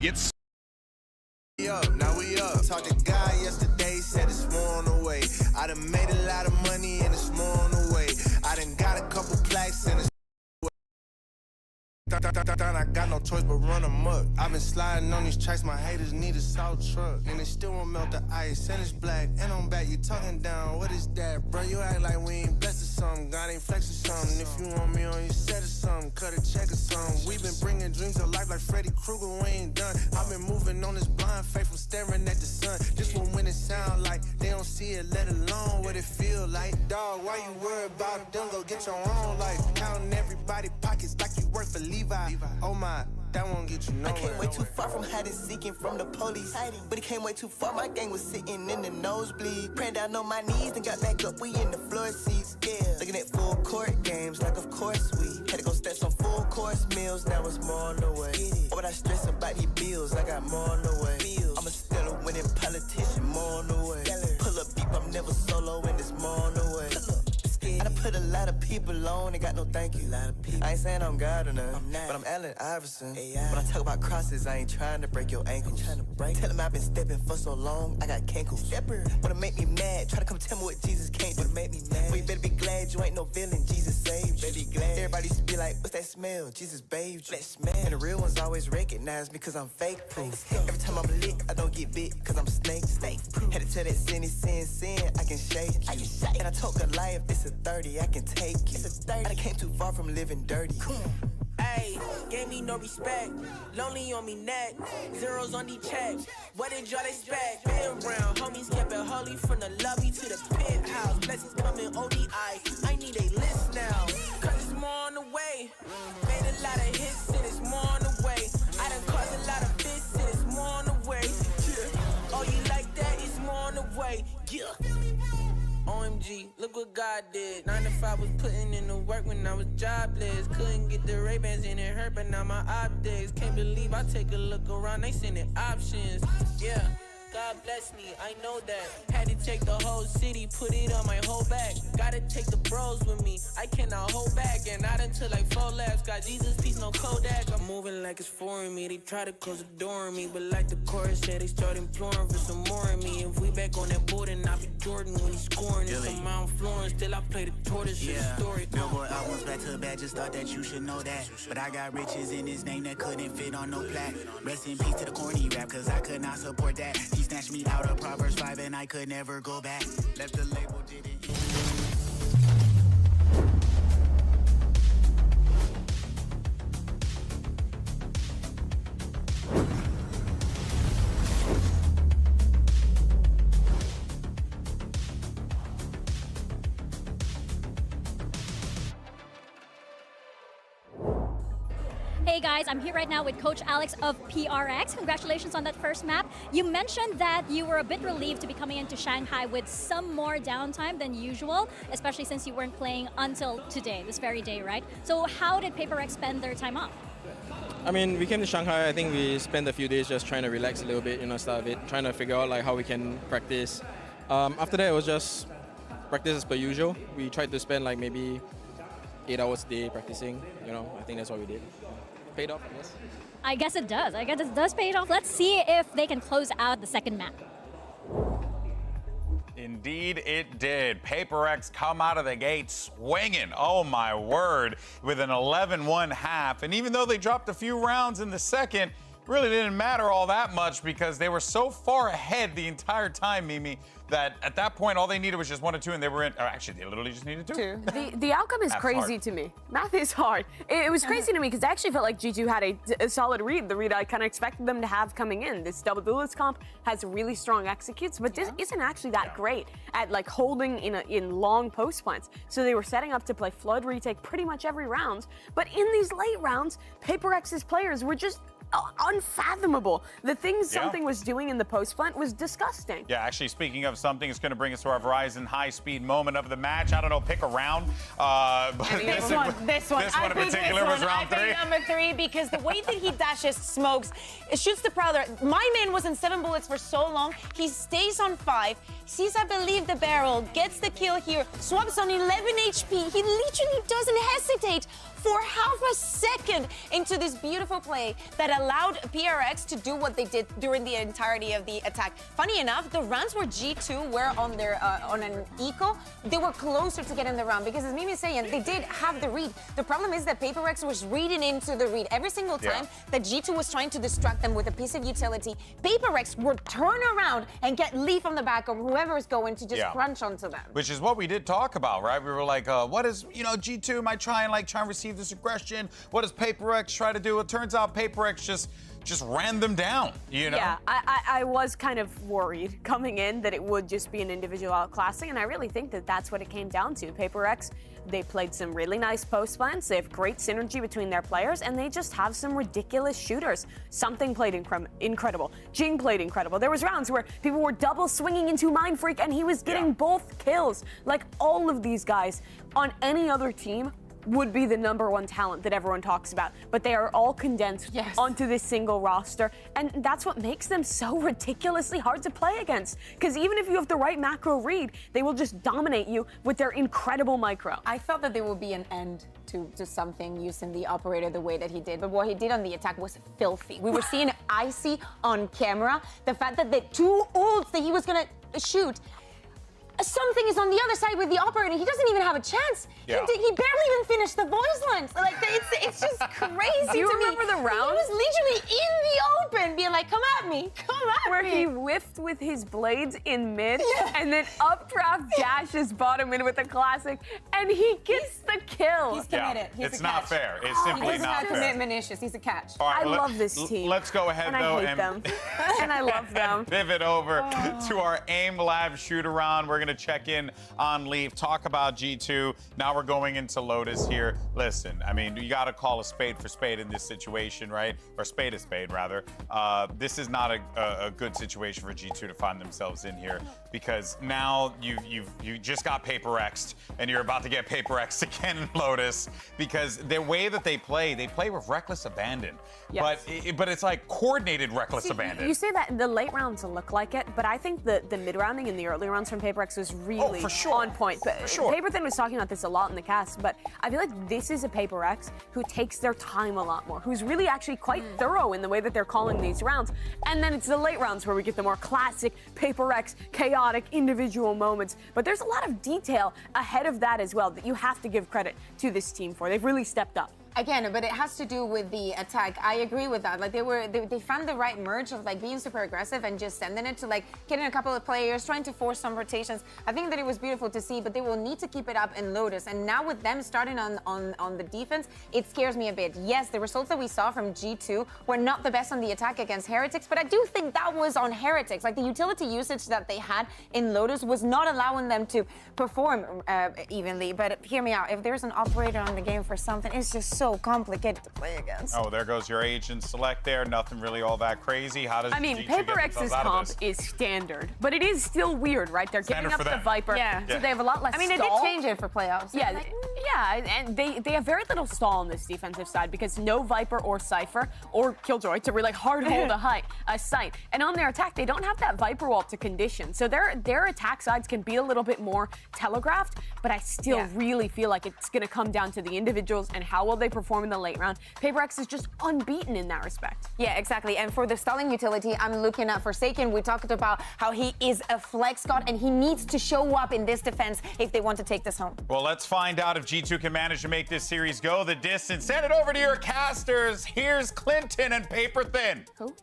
It's now we up. Talked to guy yesterday, said it's more on the way. I done made a lot of money and it's more on the way. I done got a couple plaques and it's I got no choice but run amok. I've been sliding on these tracks, my haters need a salt truck. And they still won't melt the ice, and it's black, and I'm back, you talking down. What is that, bro? You act like we ain't blessed or something. God ain't flex or something. If you want me on your set or something, cut a check or something. We been bringing dreams to life like Freddy Krueger, we ain't done. I've been moving on this blind faith from staring at the sun. Just when it sound like they don't see it, let alone what it feel like. Dog, why you worry about them? Go get your own life. Counting everybody pockets like you work for Levi. Oh my, that won't get you nowhere. I came way too far from hiding, seeking from the police. But it came way too far, my gang was sitting in the nosebleed. Praying down on my knees, then got back up, we in the floor seats. Yeah, looking at full court games, like of course we had to go steps on full course meals, now it's more on the way. Why would I stress about these bills? I got more on the way. I'm a still a winning politician, more on the way. Pull up deep, I'm never solo, and it's more on the way. I done put a lot of people on, they got no thank you. I ain't saying I'm God or nothing, but I'm Allen Iverson. When I talk about crosses, I ain't trying to break your ankle. Tell him I've been stepping for so long, I got cankles. Wanna make me mad, try to come tell me what Jesus can't do. Make me mad. Well, you better be glad you ain't no villain, Jesus saved. Better be glad. Everybody used to be like, what's that smell? Jesus bathed you. And the real ones always recognize me cause I'm fake proof. Every time I'm lit, I don't get bit cause I'm snake proof. Had to tell that sin, I can shake you. And I told Goliath, it's a 30, I can take you. I done came too far from living dirty. Ayy, gave me no respect. Lonely on me neck. Zeros on the checks. What did y'all expect? Been around, homies kept it holy from the lobby to the penthouse. Blessings coming ODI. I need a list now. Cause it's more on the way. Made a lot of hits and it's more on the way. I done caused a lot of fits and it's more on the way. Yeah. Oh, you like that? It's more on the way. Yeah. OMG, look what God did. 9 to 5 was putting in the work when I was jobless. Couldn't get the Ray-Bans and it hurt, but now my optics. Can't believe I take a look around, they sending options. Yeah, God bless me, I know that. Had to take the whole city, put it on my whole back. Gotta take the bros with me, I cannot hold back. And not until like 4 laps, got Jesus, peace, no Kodak. I'm moving like it's foreign me, they try to close the door on me. But like the chorus said, they start imploring for some more of me. If we back on that board, and I'll be Jordan when he's scoring. It's a Mount Florence, still I play the tortoise, yeah. Story. Billboard albums back to back, just thought that you should know that. But I got riches in his name that couldn't fit on no plaque. Rest in peace to the corny rap, cause I could not support that. He snatched me out of Proverbs 5 and I could never go back. Left the label, didn't. Hey guys, I'm here right now with Coach Alex of PRX. Congratulations on that first map. You mentioned that you were a bit relieved to be coming into Shanghai with some more downtime than usual, especially since you weren't playing until today, this very day, right? So how did PRX spend their time off? I mean, we came to Shanghai, I think we spent a few days just trying to relax a little bit, start of it, trying to figure out like how we can practice. After that, it was just practice as per usual. We tried to spend like maybe 8 hours a day practicing, I think that's what we did. Paid off, I guess. I guess it does. I guess it does pay it off. Let's see if they can close out the second map. Indeed it did. PRX come out of the gate swinging, oh my word, with an 11-1 half. And even though they dropped a few rounds in the second, really didn't matter all that much because they were so far ahead the entire time, Mimi, that at that point all they needed was just 1 or 2 and they were in, or actually they literally just needed 2. The outcome is crazy to me. Math is hard. It was crazy to me because I actually felt like G2 had a solid read, the read I kind of expected them to have coming in. This double duelist comp has really strong executes, but this isn't actually that great at like holding in long post plants. So they were setting up to play flood retake pretty much every round, but in these late rounds, PRX's players were just unfathomable. The things something was doing in the post plant was disgusting. Yeah, actually, speaking of something, it's going to bring us to our Verizon high-speed moment of the match. I don't know, pick a round. But this one in particular was round 3. Number 3, because the way that he dashes smokes, it shoots the Prowler. My man was in 7 bullets for so long. He stays on 5, sees, I believe, the barrel, gets the kill here, swaps on 11 HP. He literally doesn't hesitate. for half a second into this beautiful play that allowed PRX to do what they did during the entirety of the attack. Funny enough, the rounds where G2 were on their on an eco, they were closer to getting the round because, as Mimi is saying, they did have the read. The problem is that PRX was reading into the read every single time that G2 was trying to distract them with a piece of utility. PRX would turn around and get Lee from the back or whoever is going to just crunch onto them. Which is what we did talk about, right? We were like, what is, G2 might try and receive this aggression. What does PRX try to do? It turns out PRX just ran them down, Yeah, I was kind of worried coming in that it would just be an individual outclassing, and I really think that that's what it came down to. PRX, they played some really nice post plans. They have great synergy between their players, and they just have some ridiculous shooters. Something played incredible. Jing played incredible. There was rounds where people were double swinging into Mind Freak, and he was getting both kills. Like, all of these guys on any other team would be the #1 talent that everyone talks about, but they are all condensed onto this single roster, and that's what makes them so ridiculously hard to play against, because even if you have the right macro read, they will just dominate you with their incredible micro. I felt that there would be an end to something using the operator the way that he did, but what he did on the attack was filthy. We were seeing Icy on camera, the fact that the 2 ults that he was gonna shoot, something is on the other side with the operator. He doesn't even have a chance. He barely even finished the voice lines. Like, it's just crazy. Do you remember the round? He was literally in the open, being like, "Come at me, come at me." Where he whiffed with his blades in mid, and then updraft dashes bottom in with a classic, and he gets the kill. He's committed. He's It's a not catch. fair. It's simply He's not not fair. commitment issues. He's a catch. All right, I love this team. Let's go ahead, and though, I hate them. And I love them. Pivot over to our AIM Lab shoot-around. We're going to check in on Leaf, talk about G2. Now we're going into Lotus here. Listen, I mean, you got to call a spade for spade in this situation, right? Or spade a spade, rather. This is not a good situation for G2 to find themselves in here, because now you just got PRX'd, and you're about to get PRX'd again in Lotus, because the way that they play with reckless abandon. Yes. But it's like coordinated reckless abandon. You say that the late rounds look like it, but I think the mid-rounding and the early rounds from PRX was really on point. But Paperthin was talking about this a lot in the cast, but I feel like this is a PRX who takes their time a lot more, who's really actually quite thorough in the way that they're calling these rounds. And then it's the late rounds where we get the more classic PRX, chaotic individual moments. But there's a lot of detail ahead of that as well that you have to give credit to this team for. They've really stepped up. Again, but it has to do with the attack. I agree with that. Like, they found the right merge of like being super aggressive and just sending it to like getting a couple of players, trying to force some rotations. I think that it was beautiful to see, but they will need to keep it up in Lotus. And now with them starting on the defense, it scares me a bit. Yes, the results that we saw from G2 were not the best on the attack against Heretics, but I do think that was on Heretics. Like, the utility usage that they had in Lotus was not allowing them to perform evenly. But hear me out. If there's an operator on the game for something, it's just so complicated to play against. Oh, there goes your agent select there. Nothing really all that crazy. How does G2 get PRX's themselves out of comp this? is standard, but it is still weird, right? They're Standard giving up for the them. Viper, so they have a lot less I mean, they stall. did change it for playoffs. Yeah, and they have very little stall on this defensive side because no Viper or Cypher or Killjoy to really hard hold a sight. And on their attack, they don't have that Viper wall to condition. So their attack sides can be a little bit more telegraphed, but I still really feel like it's going to come down to the individuals and how well they perform in the late round. PRX is just unbeaten in that respect. Yeah, exactly. And for the stalling utility, I'm looking at Forsaken. We talked about how he is a flex god and he needs to show up in this defense if they want to take this home. Well, let's find out if G2 can manage to make this series go the distance. Send it over to your casters. Here's Clinton and Paperthin. Who?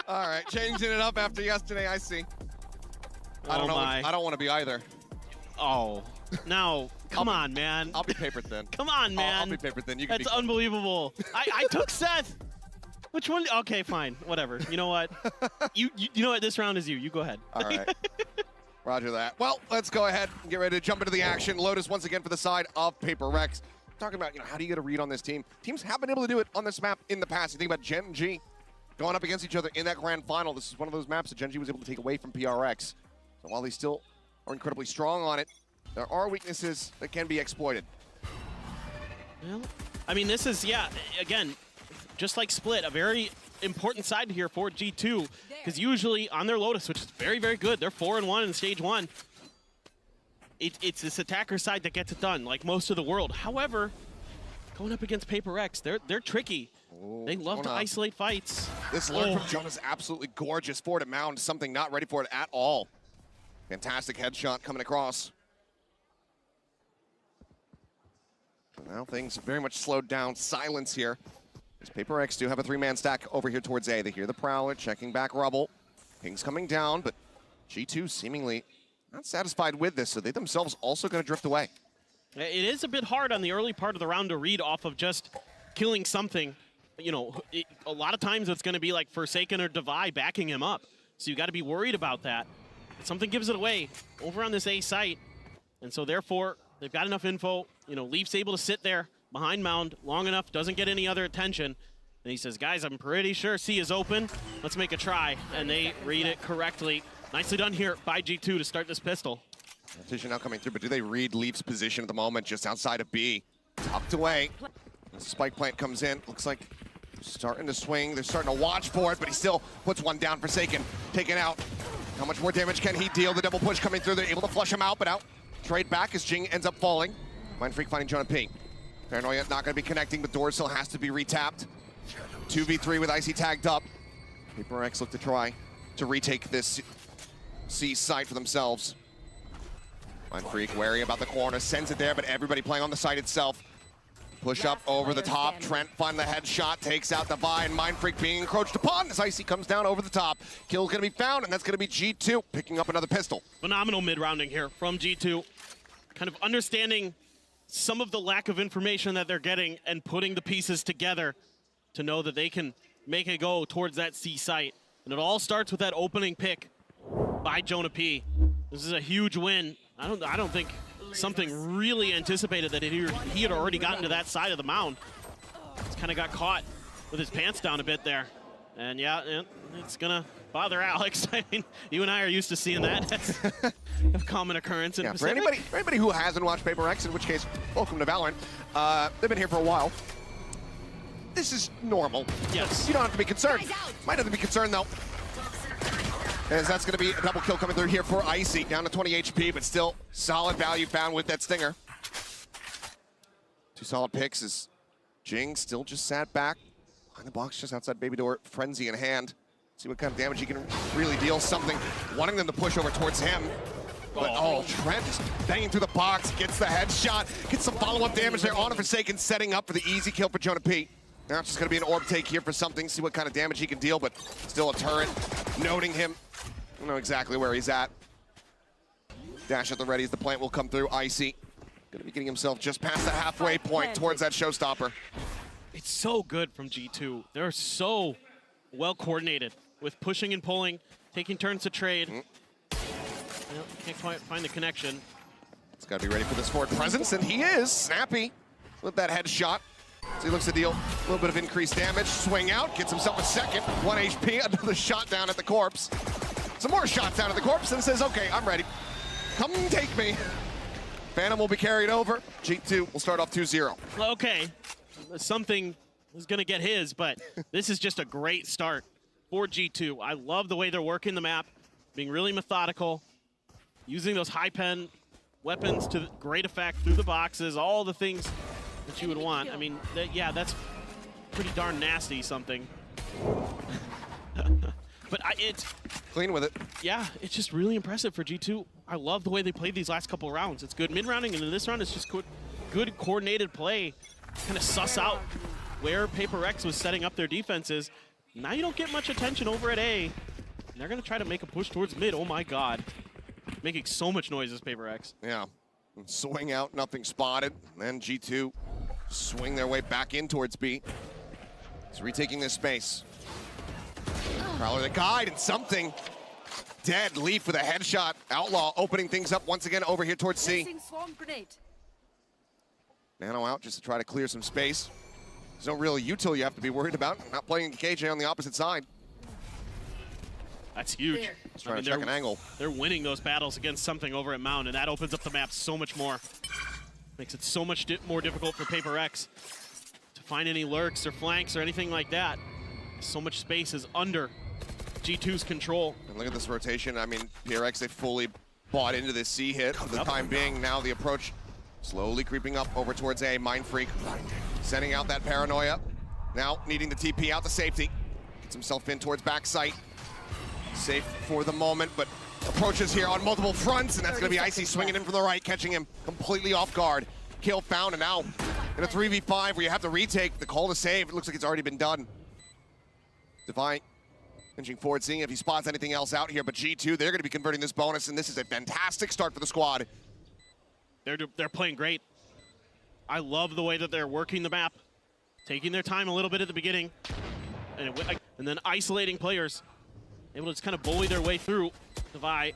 All right, changing it up after yesterday, I see. I don't know. I don't want to be either. Oh, no. Come on, man. I'll be paper thin. Come on, man. I'll be paper thin. You can That's be unbelievable. I took Seth. Which one? Okay, fine. Whatever. You know what? You know what? This round is you. You go ahead. All right. Roger that. Well, let's go ahead and get ready to jump into the action. Lotus once again for the side of PRX. Talking about, how do you get a read on this team? Teams have been able to do it on this map in the past. You think about Gen G going up against each other in that grand final. This is one of those maps that Gen G was able to take away from PRX. So while they still are incredibly strong on it, there are weaknesses that can be exploited. Well, I mean, this is, again, just like Split, a very important side here for G2, because usually on their Lotus, which is very, very good, they're 4-1 in stage 1. it's this attacker side that gets it done, like most of the world. However, going up against PRX, they're tricky. They love to isolate fights. This lurk from Jonah is absolutely gorgeous. Forward at mound, something not ready for it at all. Fantastic headshot coming across. Now things very much slowed down. Silence here. As PRX do have a 3-man stack over here towards A. They hear the Prowler checking back rubble. Ping's coming down, but G2 seemingly not satisfied with this, so they themselves also going to drift away. It is a bit hard on the early part of the round to read off of just killing something. You know, a lot of times it's going to be like Forsaken or Divide backing him up. So you got to be worried about that. Something gives it away over on this A site. And so therefore, they've got enough info. You know, Leaf's able to sit there behind mound long enough, doesn't get any other attention. And he says, guys, I'm pretty sure C is open. Let's make a try. And they read it correctly. Nicely done here by G2 to start this pistol. Competition now coming through, but do they read Leaf's position at the moment just outside of B? Tucked away. The spike plant comes in. Looks like starting to swing. They're starting to watch for it, but he still puts one down. Forsaken, taken out. How much more damage can he deal? The double push coming through. They're able to flush him out, but out. Trade back as Jing ends up falling. Mindfreak finding Jonah P. Paranoia not going to be connecting, but door still has to be retapped. 2v3 with Icy tagged up. PRX look to try to retake this C site for themselves. Mindfreak wary about the corner, sends it there, but everybody playing on the site itself. Push up over the top. Trent find the headshot, takes out Divide. Mindfreak being encroached upon as Icy comes down over the top. Kill's gonna be found, and that's gonna be G2 picking up another pistol. Phenomenal mid-rounding here from G2. Kind of understanding some of the lack of information that they're getting and putting the pieces together to know that they can make a go towards that C site. And it all starts with that opening pick by Jonah P. This is a huge win. I don't think something really anticipated that he had already gotten to that side of the mound. He's kind of got caught with his pants down a bit there. And yeah, it's gonna bother Alex. I mean, you and I are used to seeing that. That's a common occurrence in for anybody who hasn't watched PRX, in which case, welcome to Valorant. They've been here for a while. This is normal. Yes. You don't have to be concerned. Might have to be concerned though. As that's going to be a double kill coming through here for Icy, down to 20 HP, but still solid value found with that stinger. 2 solid picks as Jing still just sat back behind the box just outside baby door, frenzy in hand. See what kind of damage he can really deal. Something wanting them to push over towards him. But Trent just banging through the box, gets the headshot, gets some follow-up damage there on a Forsaken, setting up for the easy kill for Jonah P. Now it's just going to be an orb take here for something, see what kind of damage he can deal, but still a turret, noting him. I don't know exactly where he's at. Dash at the ready as the plant will come through. Icy going to be getting himself just past the halfway point towards that showstopper. It's so good from G2. They're so well coordinated with pushing and pulling, taking turns to trade. Can't quite find the connection. He's got to be ready for this forward presence, and he is. Snappy with that headshot. So he looks to deal a little bit of increased damage. Swing out, gets himself a second. 1 HP, another shot down at the corpse. Some more shots down at the corpse, and says, okay, I'm ready. Come take me. Phantom will be carried over. G2 will start off 2-0. Okay, something is going to get his, but this is just a great start for G2. I love the way they're working the map, being really methodical, using those high pen weapons to great effect through the boxes, all the things that you would want. I mean, yeah, that's pretty darn nasty something. But it's clean with it. Yeah, it's just really impressive for G2. I love the way they played these last couple of rounds. It's good mid-rounding, and in this round, it's just good coordinated play. Kind of suss out where PRX was setting up their defenses. Now you don't get much attention over at A. And they're going to try to make a push towards mid. Oh my God. Making so much noise as PRX. Yeah. Swing out, nothing spotted. And then G2 swing their way back in towards B. It's retaking this space. Prowler the guide, and something dead. Leaf with a headshot. Outlaw opening things up once again over here towards C. Nano out just to try to clear some space. There's no real util you have to be worried about. Not playing KJ on the opposite side. That's huge. Just trying to check an angle. They're winning those battles against something over at Mound, and that opens up the map so much more. Makes it so much more difficult for PRX to find any lurks or flanks or anything like that. So much space is under G2's control. And look at this rotation. I mean, PRX, they fully bought into this C hit for the time being. Now the approach slowly creeping up over towards A. Mindfreak sending out that paranoia. Now needing the TP out to safety. Gets himself in towards backside. Safe for the moment, but approaches here on multiple fronts, and that's going to be Icy swinging in from the right, catching him completely off guard. Kill found, and now in a 3v5 where you have to retake the call to save. It looks like it's already been done. Divine inching forward, seeing if he spots anything else out here, but G2, they're going to be converting this bonus, and this is a fantastic start for the squad. They're playing great. I love the way that they're working the map, taking their time a little bit at the beginning, and then isolating players, able to just kind of bully their way through. Divine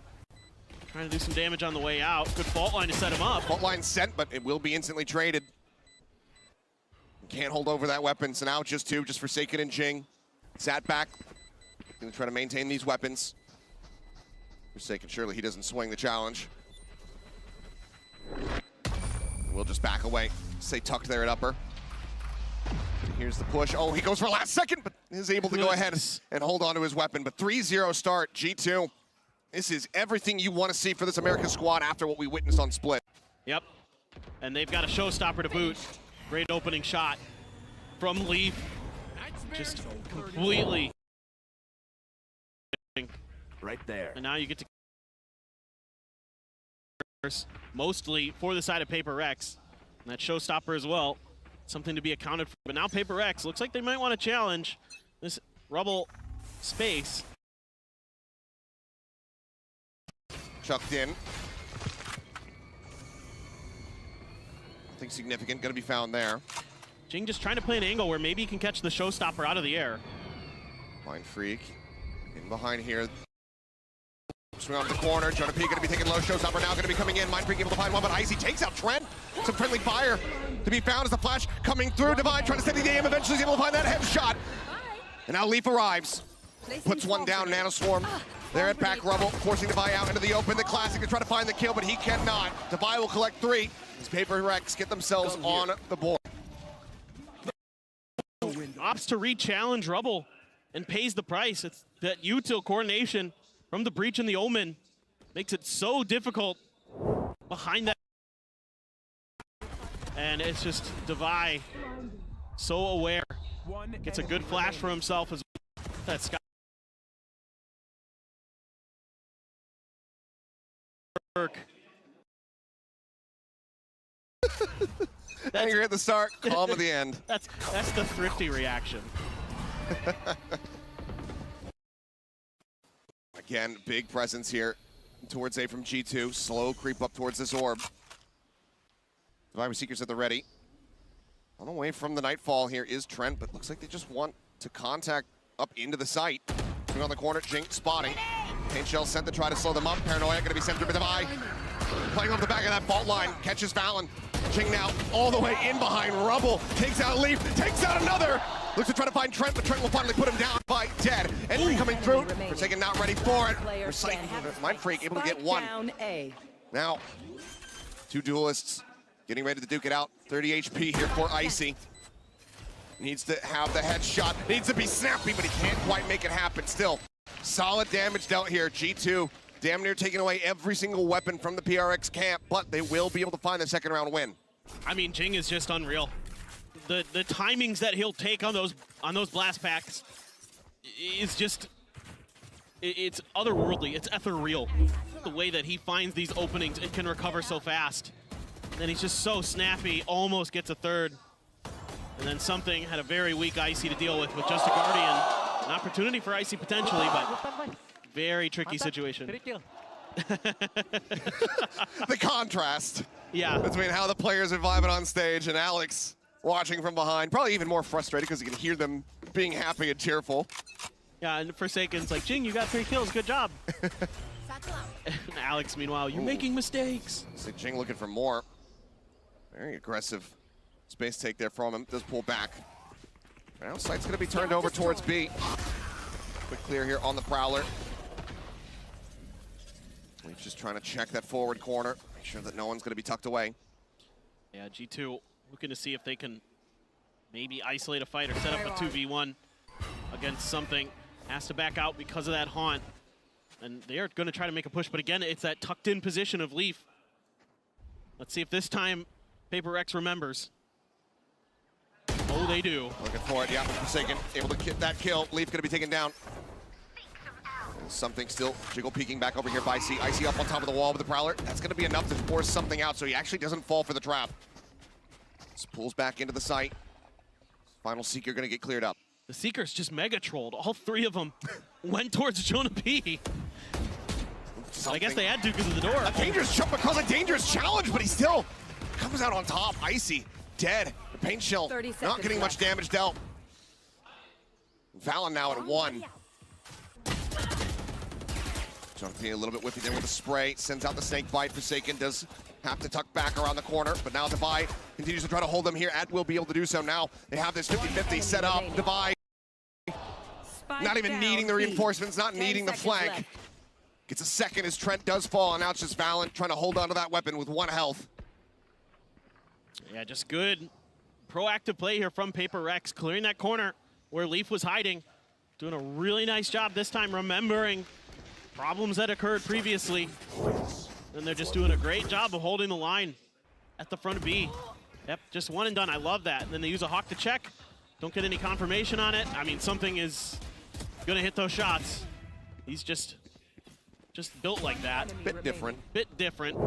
trying to do some damage on the way out. Good fault line to set him up. Fault line sent, but it will be instantly traded. Can't hold over that weapon, so now just two, just Forsaken and Jing. Sat back, gonna try to maintain these weapons. Forsaken, surely he doesn't swing the challenge. We'll just back away, stay tucked there at upper. Here's the push. Oh, he goes for last second, but is able to go ahead and hold on to his weapon. But 3-0 start, G2. This is everything you want to see for this America squad after what we witnessed on Split. Yep, and they've got a showstopper to boot. Great opening shot from Leaf. Just completely. Right there. And now you get to mostly for the side of PRX. And that showstopper as well. Something to be accounted for. But now PRX looks like they might want to challenge this Rubble space. Chucked in. Nothing significant going to be found there. Jing just trying to play an angle where maybe he can catch the showstopper out of the air. Mindfreak in behind here. Swing on the corner. Jonah P going to be taking low. Showstopper now going to be coming in. Mindfreak able to find one, but Icy takes out Trent. Some friendly fire to be found as the flash coming through. Divine trying to steady the aim. Eventually he's able to find that headshot. And now Leaf arrives. Puts one down. Nanoswarm. They're at back Rubble, forcing Divine out into the open. The Classic to try to find the kill, but he cannot. Divine will collect 3. As PRX get themselves on the board. Opts to re-challenge Rubble and pays the price. It's that util coordination from the breach and the Omen makes it so difficult behind that. And it's just Divine so aware. Gets a good flash for himself as well. That Sky. Angry at the start, calm at the end. That's the thrifty reaction. Again, big presence here towards A from G2. Slow creep up towards this orb. Divine Seekers at the ready. On the way from the Nightfall here is Trent, but looks like they just want to contact up into the site. Swing on the corner, Jink spotting. Paint Shell sent to try to slow them up. Paranoia gonna be sent through Divine. Playing off the back of that fault line, catches Fallon. Jing now all the way in behind Rubble. Takes out Leaf, takes out another. Looks to try to find Trent, but Trent will finally put him down by dead. Entry coming through. Forsaken not ready for it. Mindfreak able to get one. Now, 2 duelists getting ready to duke it out. 30 HP here for Icy. Needs to have the headshot. Needs to be snappy, but he can't quite make it happen. Still, solid damage dealt here. G2 damn near taking away every single weapon from the PRX camp, but they will be able to find the second round win. I mean, Jing is just unreal. The timings that he'll take on those blast packs is just, it's otherworldly. It's ethereal. The way that he finds these openings and can recover so fast. And he's just so snappy, almost gets a third. And then something had a very weak Icy to deal with just a Guardian. An opportunity for Icy potentially, but very tricky situation. The contrast between how the players are vibing on stage and Alex watching from behind. Probably even more frustrated because you can hear them being happy and cheerful. Yeah, and Forsaken's like, Jing, you got 3 kills, good job. And Alex, meanwhile, you're making mistakes. So Jing looking for more. Very aggressive space take there from him. Does pull back. Now sight's going to be turned over towards B. Quick clear here on the Prowler. He's just trying to check that forward corner. Make sure that no one's going to be tucked away. Yeah, G2 looking to see if they can maybe isolate a fight or set up a 2v1 against something. Has to back out because of that haunt. And they are going to try to make a push, but again, it's that tucked-in position of Leaf. Let's see if this time PRX remembers. Oh, they do. Looking for it, yeah, Forsaken able to get that kill. Leaf going to be taken down. Something still, Jiggle peeking back over here by Icy. Icy up on top of the wall with the Prowler. That's going to be enough to force something out, so he actually doesn't fall for the trap. Just pulls back into the site. Final Seeker going to get cleared up. The Seekers just mega trolled. All three of them went towards Jonah P. I guess they had to because of the door. A dangerous jump across a dangerous challenge, but he still comes out on top. Icy, dead. The paint shell not getting much damage dealt. Valen now at 1. Jonathan a little bit whiffy there with the spray, sends out the snake bite. Forsaken does have to tuck back around the corner, but now Divide continues to try to hold them here. At will be able to do so now. They have this 50-50 set up. Divide not even needing the reinforcements, not needing the flank. Left. Gets a second as Trent does fall, and now it's just Valen trying to hold on to that weapon with 1 health. Yeah, just good proactive play here from PRX, clearing that corner where Leaf was hiding. Doing a really nice job this time, remembering problems that occurred previously. And they're just doing a great job of holding the line at the front of B. Yep, just 1 and done. I love that. And then they use a Hawk to check. Don't get any confirmation on it. I mean, something is gonna hit those shots. He's just built like that. Bit different. Bit different.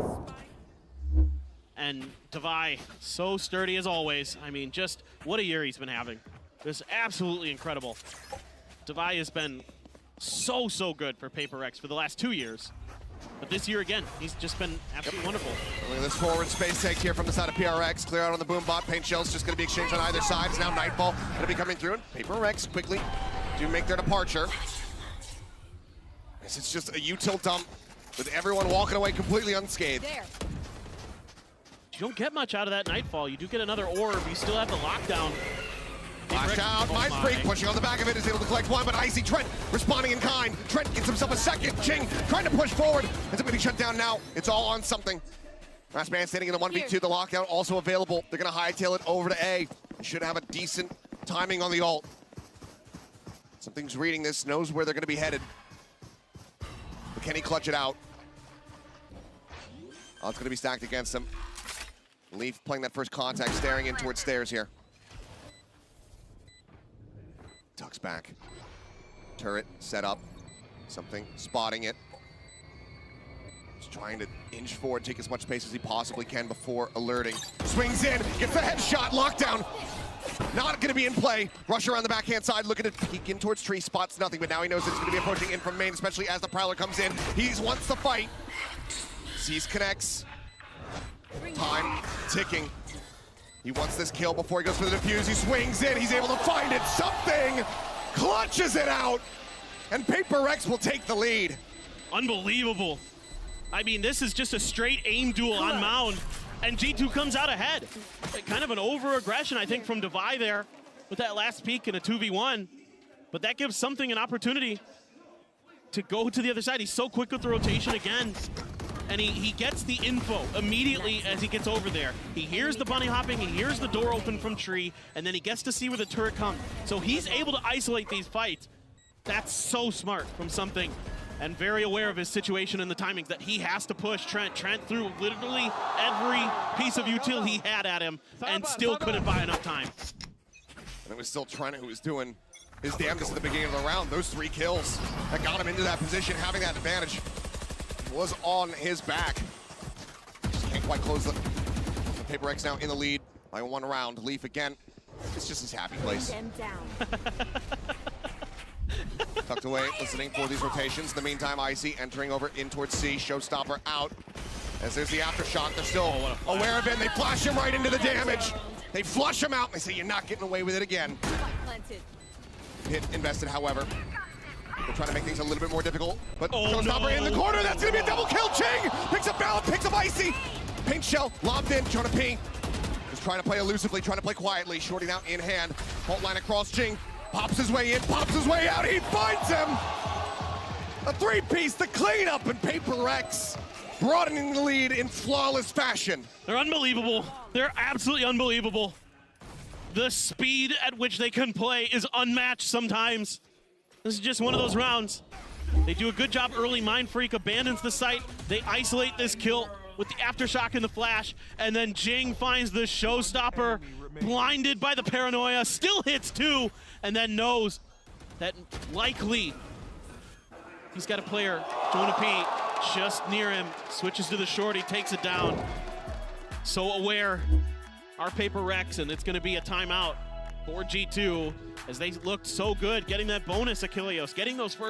And Divide, so sturdy as always. I mean, just what a year he's been having. Just absolutely incredible. Divide has been so good for PRX for the last 2 years. But this year again, he's just been absolutely wonderful. Look at this forward space take here from the side of PRX. Clear out on the boom bot. Paint shells just going to be exchanged on either side. It's now Nightfall going to be coming through. And PRX quickly do make their departure. This is just a util dump with everyone walking away completely unscathed. You don't get much out of that Nightfall. You do get another orb. You still have the lockdown. Flash out, Mind Freak pushing on the back of it, is able to collect 1, but Icy Trent responding in kind. Trent gets himself a second. Ching trying to push forward. It's going to be shut down now. It's all on something. Last man standing in the 1v2, the lockdown also available. They're going to hightail it over to A. Should have a decent timing on the ult. Something's reading this, knows where they're going to be headed. But can he clutch it out? Oh, it's going to be stacked against him. Leaf playing that first contact, staring in towards stairs here. Tucks back. Turret set up. Something spotting it. Just trying to inch forward, take as much space as he possibly can before alerting. Swings in, gets the headshot, lockdown. Not going to be in play. Rush around the backhand side, looking to peek in towards tree, spots nothing, but now he knows it's going to be approaching in from main, especially as the Prowler comes in. He wants the fight. Sees connects. Time ticking. He wants this kill before he goes for the defuse. He swings in, he's able to find it. Something clutches it out, and PRX will take the lead. Unbelievable. I mean, this is just a straight aim duel on Mound, and G2 comes out ahead. Kind of an over-aggression, I think, from Divide there with that last peek in a 2v1. But that gives something an opportunity to go to the other side. He's so quick with the rotation again. And he gets the info immediately as he gets over there. He hears the bunny hopping, he hears the door open from tree, and then he gets to see where the turret comes. So he's able to isolate these fights. That's so smart from something, and very aware of his situation and the timings that he has to push Trent. Trent threw literally every piece of util he had at him and still couldn't buy enough time. And it was still Trent who was doing his damnedest at the beginning of the round. Those 3 kills that got him into that position, having that advantage was on his back. Just can't quite close the PRX now in the lead by 1 round. Leaf again. It's just his happy place. Tucked away, listening for these rotations. In the meantime, Icy entering over in towards C. Showstopper out. As there's the aftershock, they're still aware of it. And they flash him right into the damage. They flush him out. And they say, you're not getting away with it again. Hit invested, however. They're trying to make things a little bit more difficult, but Showstopper in the corner. That's going to be a double kill. Ching picks up Balance, picks up Icy. Paint shell lobbed in. Jonah P just trying to play elusively, trying to play quietly. Shorty now in hand. Fault line across. Ching pops his way in, pops his way out. He finds him. A 3-piece, the cleanup, and PRX broadening the lead in flawless fashion. They're unbelievable. They're absolutely unbelievable. The speed at which they can play is unmatched sometimes. This is just one of those rounds. They do a good job early. Mind Freak abandons the site. They isolate this kill with the aftershock and the flash, and then Jing finds the showstopper, blinded by the paranoia, still hits 2, and then knows that likely he's got a player, Jonah P, just near him, switches to the shorty, takes it down. So aware, our PRX, and it's gonna be a timeout for G2 as they looked so good getting that bonus, Achilleos, getting those first